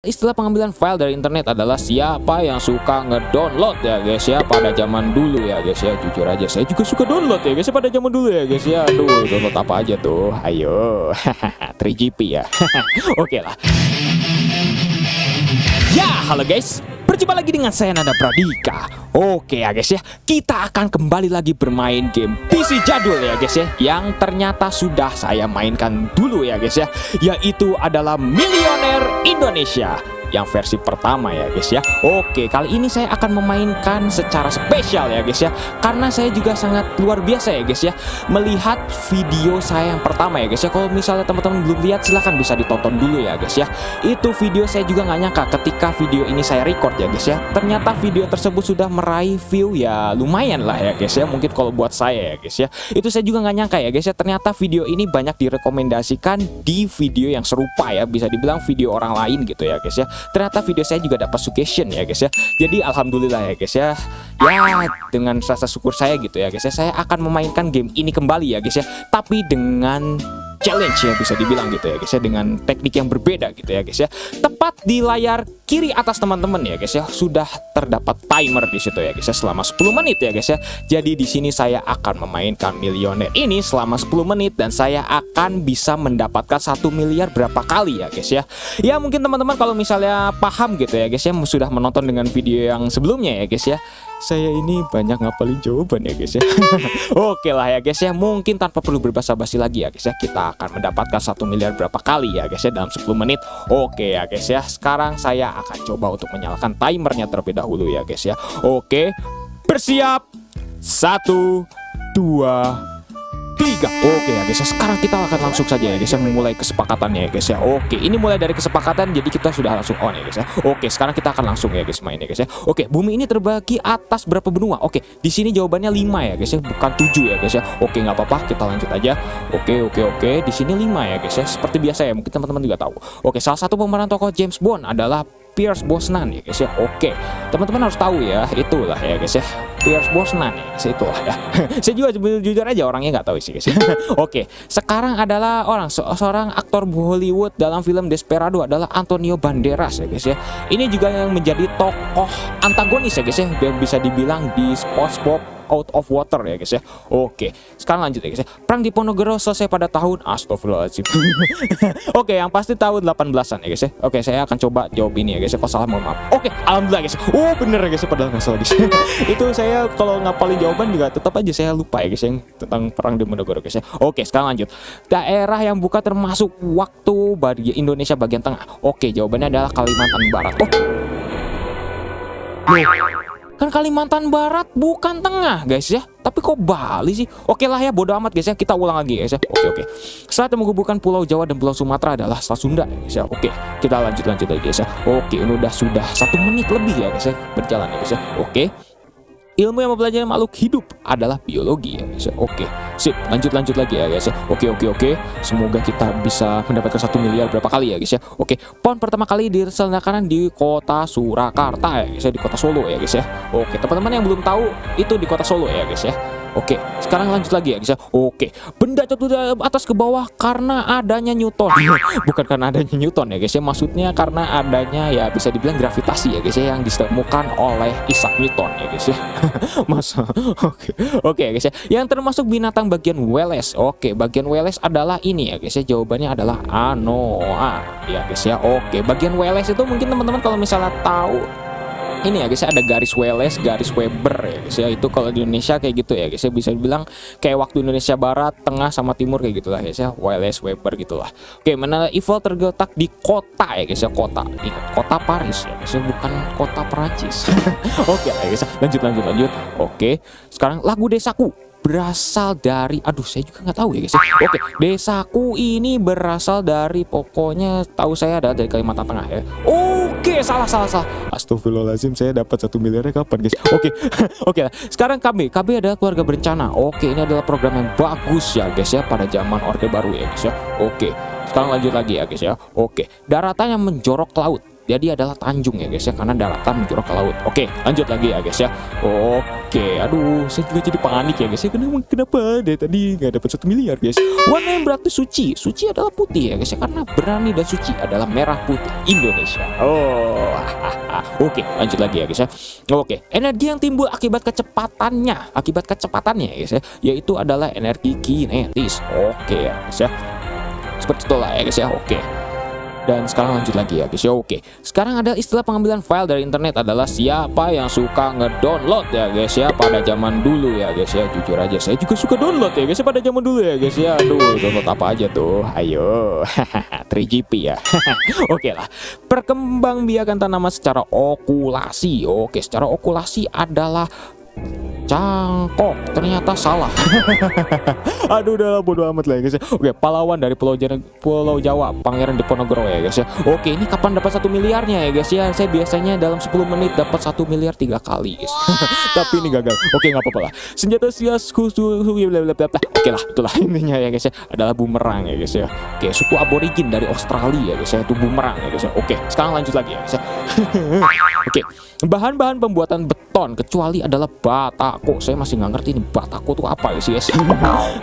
Istilah pengambilan file dari internet adalah siapa yang suka ngedownload ya guys ya pada zaman dulu ya guys ya. Jujur aja saya juga suka download ya guys ya pada zaman dulu ya guys ya. Aduh, download apa aja tuh, ayo 3GP ya. Oke lah ya. Halo guys, berjumpa lagi dengan saya Nanda Pradika. Oke ya guys ya, kita akan kembali lagi bermain game PC jadul ya guys ya, yang ternyata sudah saya mainkan dulu ya guys ya, yaitu adalah Milioner Indonesia yang versi pertama ya guys ya. Oke, kali ini saya akan memainkan secara spesial ya guys ya, karena saya juga sangat luar biasa ya guys ya melihat video saya yang pertama ya guys ya. Kalau misalnya teman-teman belum lihat, silahkan bisa ditonton dulu ya guys ya. Itu video saya juga nggak nyangka ketika video ini saya record ya guys ya, ternyata video tersebut sudah meraih view ya lumayan lah ya guys ya. Mungkin kalau buat saya ya guys ya, itu saya juga nggak nyangka ya guys ya, ternyata video ini banyak direkomendasikan di video yang serupa ya, bisa dibilang video orang lain gitu ya guys ya. Ternyata video saya juga dapat suggestion ya guys ya. Jadi alhamdulillah ya guys ya. Ya dengan rasa syukur saya gitu ya guys ya, saya akan memainkan game ini kembali ya guys ya, tapi dengan challenge ya bisa dibilang gitu ya guys ya, dengan teknik yang berbeda gitu ya guys ya. Tepat di layar kiri atas teman-teman ya guys ya, sudah terdapat timer di situ ya guys ya, selama 10 menit ya guys ya. Jadi di sini saya akan memainkan Milioner ini selama 10 menit dan saya akan bisa mendapatkan 1 miliar berapa kali ya guys ya. Ya mungkin teman-teman kalau misalnya paham gitu ya guys ya, sudah menonton dengan video yang sebelumnya ya guys ya, saya ini banyak ngapalin jawaban ya guys ya. Oke lah ya guys ya, mungkin tanpa perlu berbasa-basi lagi ya guys ya, kita akan mendapatkan 1 miliar berapa kali ya guys ya dalam 10 menit. Oke ya guys ya, sekarang saya akan coba untuk menyalakan timernya terlebih dahulu ya guys ya. Oke, bersiap, 1 2 3. Oke ya guys ya, sekarang kita akan langsung saja ya guys ya memulai kesepakatannya ya guys ya. Oke, ini mulai dari kesepakatan, jadi kita sudah langsung on ya guys ya. Oke, sekarang kita akan langsung ya guys main ya guys ya. Oke, bumi ini terbagi atas berapa benua? Oke, di sini jawabannya 5 ya guys ya, bukan 7 ya guys ya. Oke, nggak apa-apa, kita lanjut aja. Oke, di sini 5 ya guys ya, seperti biasa ya, mungkin teman-teman juga tahu. Oke, salah satu pemeran tokoh James Bond adalah Pierce Brosnan ya guys ya. Oke, teman-teman harus tahu ya, itulah ya guys ya, Pierce Brosnan ya guys, itulah ya. Saya juga jujur aja orangnya nggak tahu sih guys ya. Oke, sekarang adalah seorang aktor Hollywood dalam film Desperado adalah Antonio Banderas ya guys ya. Ini juga yang menjadi tokoh antagonis ya guys ya, yang bisa dibilang di SpongeBob Out of Water ya guys ya. Oke, sekarang lanjut ya guys ya. Perang di Ponorogo selesai pada tahun, astagfirullahaladzim. Oke, yang pasti tahun 18-an ya guys ya. Oke, saya akan coba jawab ini ya guys ya, kalau salah mohon maaf. Oke, alhamdulillah guys. Oh bener ya guys ya, padahal nggak salah guys. Itu saya kalau ngapalin jawaban juga tetap aja saya lupa ya guys yang tentang perang di Ponorogo guys ya. Oke, sekarang lanjut. Daerah yang buka termasuk waktu bagi Indonesia bagian tengah. Oke, jawabannya adalah Kalimantan Barat. Kan Kalimantan Barat bukan tengah guys ya, tapi kok Bali sih? Oke lah ya, bodo amat guys ya, kita ulang lagi guys ya. Oke. Saat menghubungkan Pulau Jawa dan Pulau Sumatera adalah Selat Sunda ya guys ya. Oke, kita lanjut lagi guys ya. Oke, ini sudah 1 menit lebih ya guys ya berjalan ya guys ya. Oke, ilmu yang mempelajari makhluk hidup adalah biologi ya guys ya. Oke, sip, lanjut lagi ya guys ya. Oke. Semoga kita bisa mendapatkan 1 miliar berapa kali ya guys ya. Oke, PON pertama kali diselenggarakan di kota Surakarta ya guys ya, di kota Solo ya guys ya. Oke, teman-teman yang belum tahu, itu di kota Solo ya guys ya. Oke, sekarang lanjut lagi ya guys ya. Oke, benda jatuh dari atas ke bawah karena adanya Newton. Bukan karena adanya Newton ya guys ya, maksudnya karena adanya ya bisa dibilang gravitasi ya guys ya, yang ditemukan oleh Isaac Newton ya guys ya. Masa. Oke ya guys ya, yang termasuk binatang bagian Wales. Oke, bagian Wales adalah ini ya guys ya, jawabannya adalah anoa ya guys ya. Oke, bagian Wales itu mungkin teman-teman kalau misalnya tahu ini ya guys ya, ada garis Wales, garis Weber ya guys ya. Itu kalau di Indonesia kayak gitu ya guys ya, bisa dibilang kayak waktu Indonesia Barat, Tengah sama Timur kayak gitulah guys ya, Wales, Weber gitulah. Oke, Menara Eiffel terletak di kota ya guys ya, kota. Ingat, kota Paris ya guys ya, bukan kota Perancis. Oke lah guys ya, lanjut. Oke, sekarang lagu Desaku berasal dari, aduh saya juga nggak tahu ya guys ya. Oke, Desaku ini berasal dari, pokoknya tahu saya ada dari Kalimantan Tengah ya. Oke, salah. Astagfirullahaladzim, saya dapat 1 miliarnya kapan guys? Oke lah. Sekarang KB adalah keluarga berencana. Oke, ini adalah program yang bagus ya guys ya pada zaman Orde Baru ya guys ya. Oke, sekarang lanjut lagi ya guys ya. Oke, daratan yang menjorok ke laut. jadi adalah tanjung ya guys ya, karena daratan menjorok ke laut. Oke, lanjut lagi ya guys ya. Oke, aduh, saya juga jadi panik ya guys ya. Kenapa dari tadi nggak dapat 1 miliar guys? Warna yang berarti suci. Suci adalah putih ya guys ya, karena berani dan suci adalah merah putih Indonesia. Oke, lanjut lagi ya guys ya. Oke, energi yang timbul akibat kecepatannya ya guys ya, yaitu adalah energi kinetis. Oke ya guys ya, seperti itulah ya guys ya. Oke, dan sekarang lanjut lagi ya guys ya. Oke, sekarang ada istilah pengambilan file dari internet adalah siapa yang suka ngedownload ya guys ya pada zaman dulu ya guys ya. Jujur aja saya juga suka download ya guys ya pada zaman dulu ya guys ya. Aduh, download apa aja tuh, ayo. 3GP ya. Oke lah, perkembangbiakan tanaman secara okulasi. Oke, secara okulasi adalah cangkok, ternyata salah. Aduh, udah bodo amat lah ya guys ya. Oke, pahlawan dari Pulau Jawa, Pangeran Diponegoro ya guys ya. Oke, ini kapan dapat 1 miliarnya ya guys ya? Saya biasanya dalam 10 menit dapat 1 miliar 3 kali guys. Tapi ini gagal. Oke, nggak apa-apa lah. Senjata sias khusus. Oke lah, itulah intinya ya guys ya. Adalah bumerang ya guys ya. Oke, suku aborigin dari Australia ya guys ya, itu bumerang ya guys ya. Oke, sekarang lanjut lagi ya guys ya. Oke, bahan-bahan pembuatan beton kecuali adalah batako. Saya masih nggak ngerti ini batako tuh apa ya sih guys.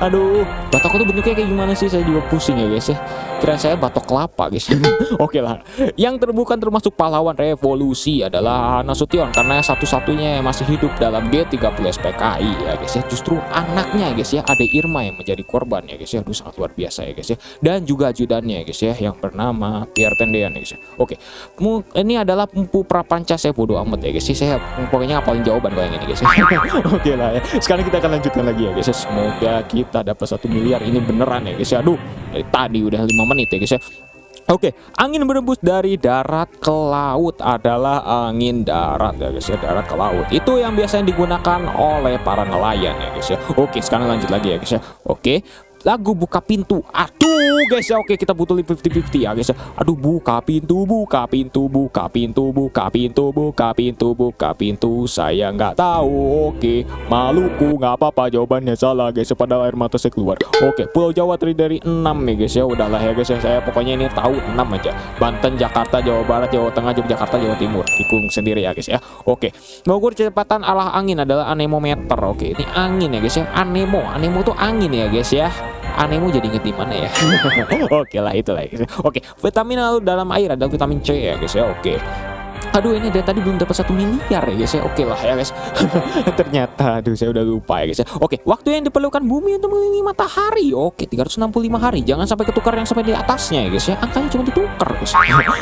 Aduh, batako tuh bentuknya kayak gimana sih, saya juga pusing ya guys ya. Kira saya batok kelapa guys. Oke lah, yang bukan termasuk pahlawan revolusi adalah Nasution, karena satu-satunya yang masih hidup dalam G30 SPKI ya guys ya. Justru anaknya guys ya, Ade Irma, yang menjadi korban ya guys ya. Aduh, sangat luar biasa ya guys ya. Dan juga ajudannya ya guys ya, yang bernama Pierre Tendean ya guys ya. Oke, ini adalah Empu Prapanca. Saya bodo amat ya guys ya. Saya pokoknya ngapalin jawaban kalau yang ini guys ya. Oke lah ya, sekarang kita akan lanjutkan lagi ya guys ya. Semoga kita dapat 1 miliar ini beneran ya guys ya. Aduh, dari tadi udah 5 menit ya guys ya. Oke, angin berembus dari darat ke laut adalah angin darat ya guys ya, darat ke laut. Itu yang biasanya digunakan oleh para nelayan ya guys ya. Oke, sekarang lanjut lagi ya guys ya. Oke, lagu buka pintu. Aduh guys ya, oke, kita butuh 50-50 ya guys ya. Aduh, buka pintu, buka pintu, buka pintu, buka pintu, buka pintu, buka pintu. Saya nggak tahu. Oke, Maluku, nggak apa-apa, jawabannya salah guys ya, padahal air mata saya keluar. Oke, Pulau Jawa terdiri dari 6 ya guys ya. Udahlah ya guys ya, saya pokoknya ini tahu 6 aja. Banten, Jakarta, Jawa Barat, Jawa Tengah, Yogyakarta, Jawa Timur. Hitung sendiri ya guys ya. Oke, mengukur kecepatan arah angin adalah anemometer. Oke, ini angin ya guys ya. Anemo tuh angin ya guys ya. Anemo jadi inget di mana ya? Oke lah, itulah ya guys. Oke, vitamin lalu dalam air adalah vitamin C ya guys ya. Oke. Aduh, ini dari tadi belum dapat 1 miliar ya guys ya. Oke lah ya guys. Ternyata, aduh, saya udah lupa ya guys ya. Oke, waktu yang diperlukan bumi untuk mengelilingi matahari. Oke, 365 hari. Jangan sampai ketukar yang sampai di atasnya ya guys ya. Angkanya cuma ditukar guys.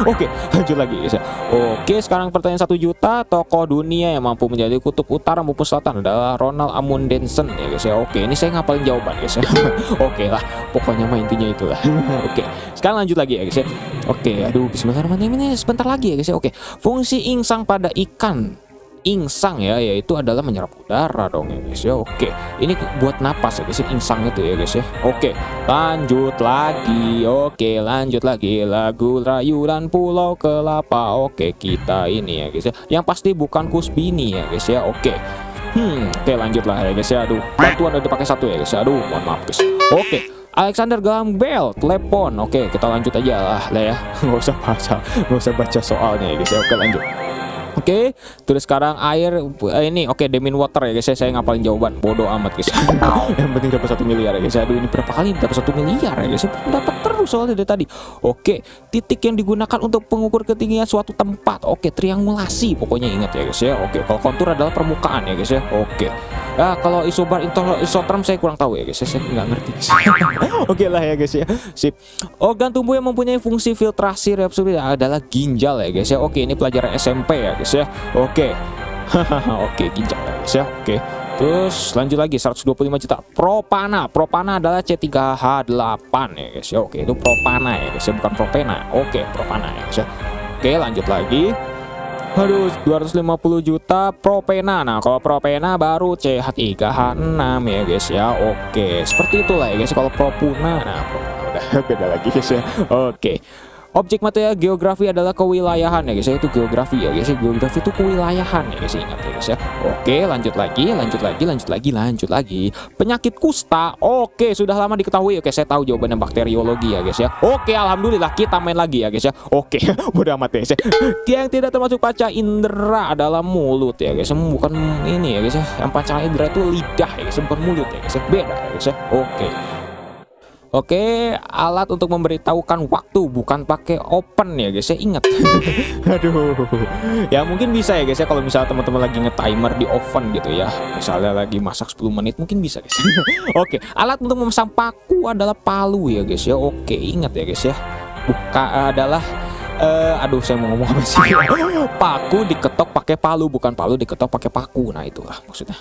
Oke, lanjut lagi guys ya. Oke, sekarang pertanyaan 1 juta. Tokoh dunia yang mampu menjadi kutub utara maupun selatan adalah Ronald Amundsen ya guys ya. Oke, ini saya ngapalin jawaban guys ya. Oke lah, pokoknya mah intinya itulah. Oke, sekarang lanjut lagi ya guys ya. Oke, aduh, bismillahirrahmanirrahim, ini sebentar lagi ya guys ya. Oke, fungsi insang pada ikan insang ya, yaitu adalah menyerap udara dong ya guys ya. Oke, ini buat napas ya guys ya, insang itu ya guys ya. Oke, lanjut lagi. Oke, lanjut lagi. Lagu Rayuan Pulau Kelapa. Oke, kita ini ya guys ya, yang pasti bukan Kusbini ya guys ya. Oke, oke, lanjut lah ya guys ya. Aduh, bantuan udah pakai 1 ya guys ya. Aduh, mohon maaf guys. Oke, Alexander Graham Bell telepon. Oke, kita lanjut aja lah ya. Nggak usah baca soalnya ya guys ya. Oke, lanjut. Oke, terus sekarang air ini oke, Demin Water ya guys ya. Saya ngapalin jawaban, bodoh amat guys. Yang penting dapat 1 miliar ya guys. Aduh, ini berapa kali dapat 1 miliar ya guys. Dapat terus soalnya dari tadi. Oke, titik yang digunakan untuk pengukur ketinggian suatu tempat. Oke, triangulasi pokoknya, ingat ya guys ya. Oke, kalau kontur adalah permukaan ya guys ya. Oke. Nah, kalau isobar isoterm saya kurang tahu ya guys. Saya nggak ngerti guys. Oke lah ya guys ya. Sip. Organ tubuh yang mempunyai fungsi filtrasi reabsorpsi adalah ginjal ya guys ya. Oke, ini pelajaran SMP ya guys ya. Oke. Oke, ginjal ya guys ya. Oke. Terus lanjut lagi, 125 juta. Propana adalah C3H8 ya guys ya. Oke, itu propana ya guys ya, bukan propena. Oke, propana ya guys ya. Oke, lanjut lagi. Aduh, 250 juta propena. Nah, kalau propena baru CH3H6 ya guys ya. Oke, seperti itulah ya guys. Kalau propuna, nah propuna udah beda lagi guys ya. Oke. Objek mata geografi adalah kewilayahan ya guys ya, itu geografi ya guys ya, geografi itu kewilayahan ya guys, ingat ya guys ya. Oke, lanjut lagi. Penyakit kusta, oke, sudah lama diketahui. Oke, saya tahu jawabannya bakteriologi ya guys ya. Oke, alhamdulillah kita main lagi ya guys ya. Oke, bodo amat ya guys ya. Yang tidak termasuk panca indera adalah mulut ya guys, bukan ini ya guys ya. Yang panca indera itu lidah ya guys, bukan mulut ya guys ya, beda ya guys ya. Oke, alat untuk memberitahukan waktu, bukan pakai open ya guys ya, ingat. Aduh, ya mungkin bisa ya guys ya, kalau misalnya teman-teman lagi nge-timer di oven gitu ya, misalnya lagi masak 10 menit mungkin bisa guys. Oke, alat untuk memasang paku adalah palu ya guys ya. Oke, ingat ya guys ya, adalah aduh, saya mau ngomong apa sih? Paku diketok pakai palu, bukan palu diketok pakai paku. Nah, itulah maksudnya.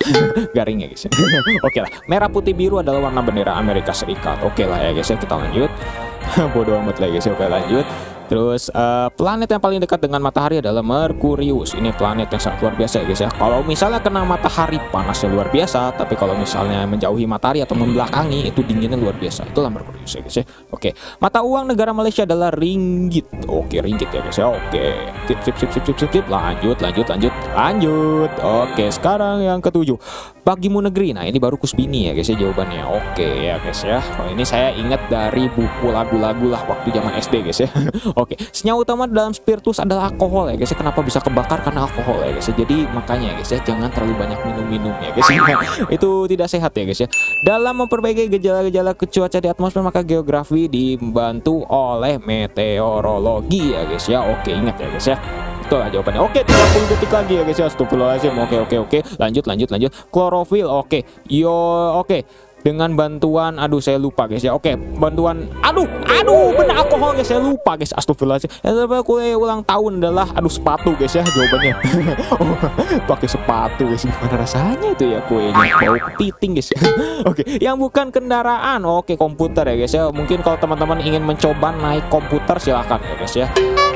Garing ya guys. Oke lah. Merah putih biru adalah warna bendera Amerika Serikat. Oke lah ya guys ya, kita lanjut. Bodoh amat lah guys ya. Oke, lanjut. Terus planet yang paling dekat dengan matahari adalah Merkurius. Ini planet yang sangat luar biasa ya guys ya. Kalau misalnya kena matahari panasnya luar biasa, tapi kalau misalnya menjauhi matahari atau membelakangi itu dinginnya luar biasa. Itulah Merkurius ya guys ya. Oke, mata uang negara Malaysia adalah ringgit. Oke, ringgit ya guys ya. Oke, sip. Lanjut. Oke, sekarang yang ketujuh, bagimu negeri. Nah, ini baru Kusbini ya guys ya jawabannya. Oke ya guys ya. Kalau ini saya ingat dari buku lagu-lagu lah waktu zaman SD guys ya. Oke, senyawa utama dalam spiritus adalah alkohol ya guys ya. Kenapa bisa kebakar? Karena alkohol ya guys ya. Jadi makanya ya guys ya, jangan terlalu banyak minum ya guys ya. Itu tidak sehat ya guys ya. Dalam memperbaiki gejala-gejala cuaca di atmosfer, maka geografi dibantu oleh meteorologi ya guys ya. Oke, ingat ya guys ya. Itulah jawabannya. Oke, 30 detik lagi ya guys ya. Astagfirullahaladzim. Oke. Lanjut. Klorofil. Oke. Dengan bantuan, aduh saya lupa guys ya. Oke, bantuan, aduh benar alkohol guys, saya lupa guys. Astagfirullahaladzim. Yang kue ulang tahun adalah sepatu guys ya jawabannya. Pakai sepatu guys, gimana rasanya itu ya kuenya, bau kepiting guys. Oke, yang bukan kendaraan, oke, komputer ya guys ya. Mungkin kalau teman-teman ingin mencoba naik komputer silahkan ya guys ya.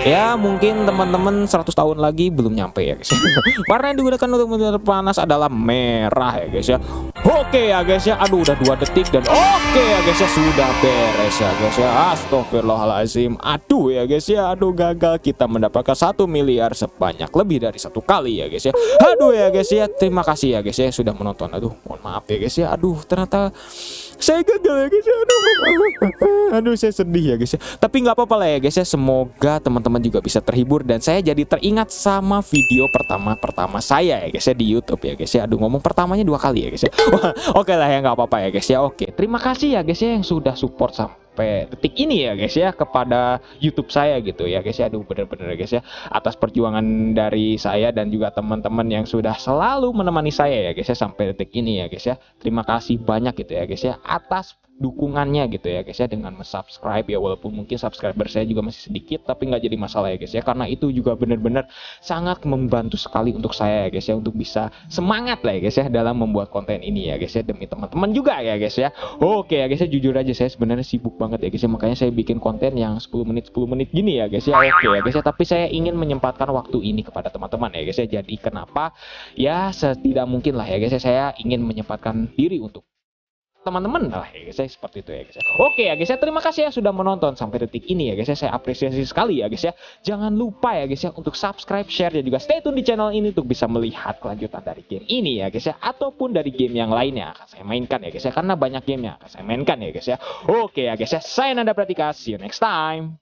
Ya mungkin teman-teman 100 tahun lagi belum nyampe ya guys ya. Warna yang digunakan untuk menyerap panas adalah merah ya guys ya. Oke ya guys ya, aduh udah 2 detik dan oke ya guys ya, sudah beres ya guys ya. Astagfirullahaladzim. Aduh ya guys ya, aduh gagal kita mendapatkan 1 miliar sebanyak lebih dari 1 kali ya guys ya. Aduh ya guys ya, terima kasih ya guys ya sudah menonton. Aduh mohon maaf ya guys ya, aduh ternyata saya gagal ya guys ya. Aduh saya sedih ya guys ya, tapi nggak apa-apa lah ya guys ya. Semoga teman-teman juga bisa terhibur dan saya jadi teringat sama video pertama saya ya guys ya di YouTube ya guys ya. Aduh ngomong pertamanya 2 kali ya guys ya. Oke lah ya, nggak apa-apa ya guys ya. Oke, terima kasih ya guys ya yang sudah support sampai detik ini ya guys ya kepada YouTube saya gitu ya guys ya. Aduh bener-bener ya guys ya, atas perjuangan dari saya dan juga teman-teman yang sudah selalu menemani saya ya guys ya sampai detik ini ya guys ya. Terima kasih banyak gitu ya guys ya atas dukungannya gitu ya guys ya, dengan subscribe ya, walaupun mungkin subscriber saya juga masih sedikit, tapi nggak jadi masalah ya guys ya, karena itu juga benar-benar sangat membantu sekali untuk saya ya guys ya, untuk bisa semangat lah ya guys ya dalam membuat konten ini ya guys ya, demi teman-teman juga ya guys ya. Oke ya guys ya, jujur aja saya sebenarnya sibuk banget ya guys ya, makanya saya bikin konten yang 10 menit gini ya guys ya. Oke ya guys ya, tapi saya ingin menyempatkan waktu ini kepada teman-teman ya guys ya. Jadi kenapa ya, setidak mungkin lah ya guys ya, saya ingin menyempatkan diri untuk teman-teman lah ya guys ya, seperti itu ya guys ya. Oke ya guys ya, terima kasih ya sudah menonton sampai detik ini ya guys ya, saya apresiasi sekali ya guys ya. Jangan lupa ya guys ya untuk subscribe, share, dan juga stay tune di channel ini untuk bisa melihat kelanjutan dari game ini ya guys ya, ataupun dari game yang lainnya akan saya mainkan ya guys ya, karena banyak game yang akan saya mainkan ya guys ya. Oke ya guys ya, saya Nanda Pratika, see you next time.